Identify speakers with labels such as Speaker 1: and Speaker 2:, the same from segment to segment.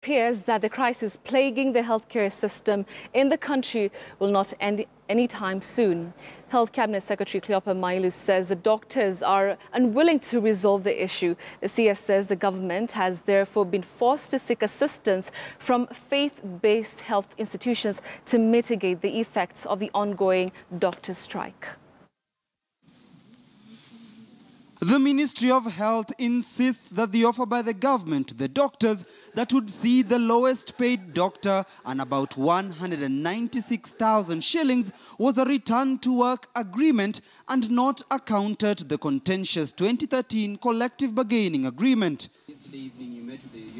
Speaker 1: appears that the crisis plaguing the healthcare system in the country will not end anytime soon. Health Cabinet Secretary Cleopah Mailu says the doctors are unwilling to resolve the issue. The CS says the government has therefore been forced to seek assistance from faith-based health institutions to mitigate the effects of the ongoing doctor strike.
Speaker 2: The Ministry of Health insists that the offer by the government to the doctors that would see the lowest paid doctor and about 196,000 shillings was a return to work agreement and not a counter to the contentious 2013 collective bargaining agreement.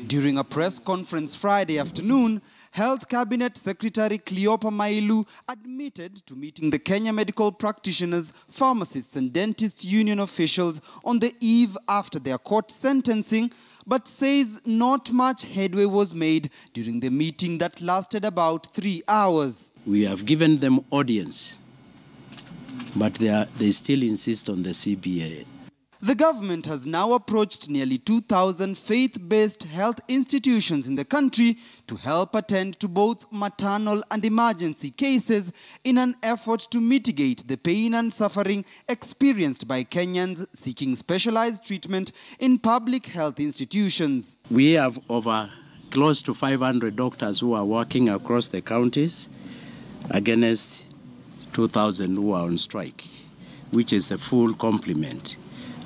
Speaker 2: During a press conference Friday afternoon, Health Cabinet Secretary Cleopah Mailu admitted to meeting the Kenya Medical Practitioners, Pharmacists and Dentists Union officials on the eve after their court sentencing, but says not much headway was made during the meeting that lasted about 3 hours.
Speaker 3: We have given them audience, but they still insist on the CBA.
Speaker 2: The government has now approached nearly 2,000 faith-based health institutions in the country to help attend to both maternal and emergency cases in an effort to mitigate the pain and suffering experienced by Kenyans seeking specialized treatment in public health institutions.
Speaker 3: We have over close to 500 doctors who are working across the counties against 2,000 who are on strike, which is the full complement.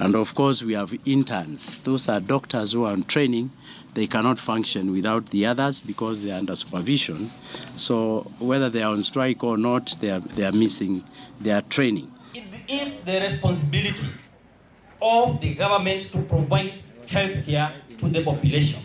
Speaker 3: And of course, we have interns. Those are doctors who are on training. They cannot function without the others because they are under supervision. So whether they are on strike or not, they are missing their training.
Speaker 4: It is the responsibility of the government to provide health care to the population.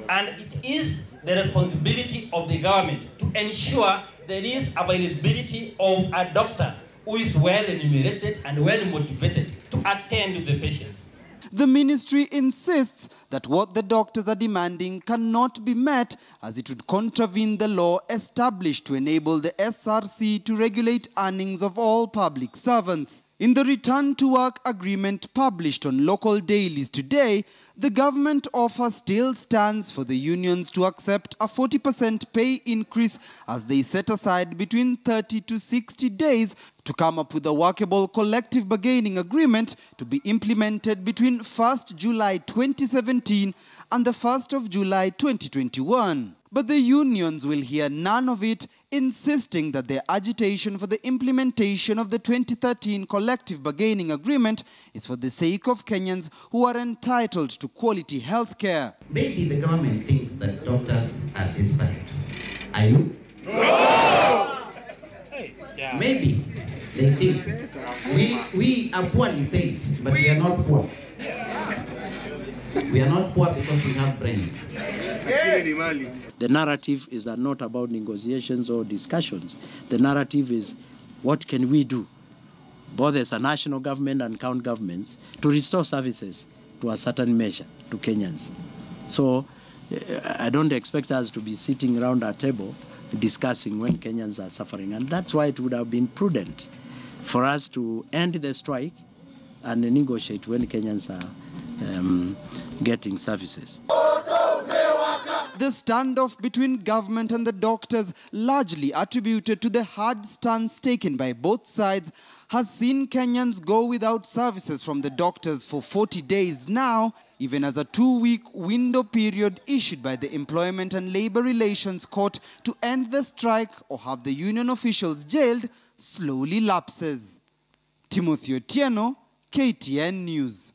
Speaker 4: And it is the responsibility of the government to ensure there is availability of a doctor who is well remunerated and well motivated to attend to the patients.
Speaker 2: The ministry insists that what the doctors are demanding cannot be met as it would contravene the law established to enable the SRC to regulate earnings of all public servants. In the return to work agreement published on local dailies today, the government offer still stands for the unions to accept a 40% pay increase as they set aside between 30 to 60 days to come up with a workable collective bargaining agreement to be implemented between 1st July 2017 and the 1st of July 2021. But the unions will hear none of it, insisting that their agitation for the implementation of the 2013 collective bargaining agreement is for the sake of Kenyans who are entitled to quality health care.
Speaker 5: Maybe the government thinks that doctors are disparate. Are you?
Speaker 4: No!
Speaker 5: Maybe they think we are poorly paid, but we are not poor. We are not poor because we have brains.
Speaker 3: The narrative is not about negotiations or discussions. The narrative is what can we do, both as a national government and county governments, to restore services to a certain measure to Kenyans. So I don't expect us to be sitting around our table discussing when Kenyans are suffering. And that's why it would have been prudent for us to end the strike and negotiate when Kenyans are getting services.
Speaker 2: The standoff between government and the doctors, largely attributed to the hard stance taken by both sides, has seen Kenyans go without services from the doctors for 40 days now, even as a 2-week window period issued by the Employment and Labor Relations Court to end the strike or have the union officials jailed slowly lapses. Timothy Otieno, KTN News.